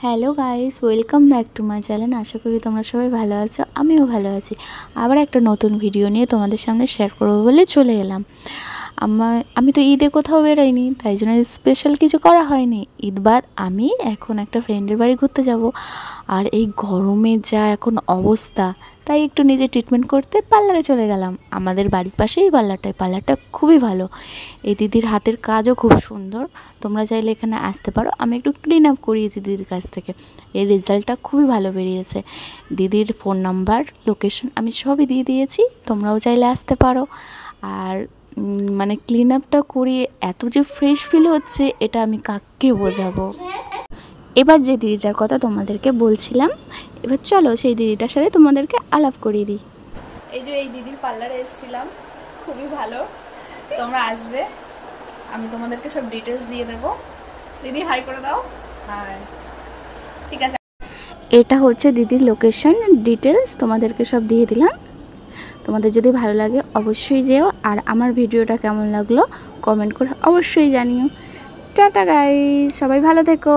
Hello guys, welcome back to my channel. আশা করি তোমরা সবাই ভালো আছো, আমিও ভালো আছি। আবার একটা নতুন ভিডিও নিয়ে তোমাদের সামনে শেয়ার করবো বলে চলে এলাম। আমি তো ঈদে কোথাও বেরোইনি, তাই জন্য স্পেশাল কিছু করা হয়নি। ঈদ বাদ আমি এখন একটা ফ্রেন্ডের বাড়ি ঘুরতে যাব। আর এই গরমে যা এখন অবস্থা, তাই একটু নিজে ট্রিটমেন্ট করতে পার্লারে চলে গেলাম। আমাদের বাড়ির পাশেই পার্লারটা খুবই ভালো। এই দিদির হাতের কাজও খুব সুন্দর, তোমরা চাইলে এখানে আসতে পারো। আমি একটু ক্লিন আপ করিয়েছি দিদির কাছ থেকে, এর রেজাল্টটা খুবই ভালো বেরিয়েছে। দিদির ফোন নাম্বার, লোকেশন আমি সবই দিয়ে দিয়েছি, তোমরাও চাইলে আসতে পারো। আর মানে ক্লিন আপটা করিয়ে এত যে ফ্রেশ ফিল হচ্ছে, এটা আমি কাকে বোঝাবো। এবার যে দিদিটার কথা তোমাদেরকে বলছিলাম, এবার চলো সেই দিদিটার সাথে তোমাদেরকে আলাপ করিয়ে দিই। এই যে এই দিদির পার্লারে এসেছিলাম, খুবই ভালো, তোমরা আসবে, আমি তোমাদেরকে সব ডিটেলস দিয়ে দেবো। দিদি হাই করে দাও। হাই। ঠিক আছে, এটা হচ্ছে দিদির লোকেশন, ডিটেলস তোমাদেরকে সব দিয়ে দিলাম। তোমাদের যদি ভালো লাগে অবশ্যই যেও, আর আমার ভিডিওটা কেমন লাগলো কমেন্ট করে অবশ্যই জানিও। টাটা গাইস, সবাই ভালো থেকো।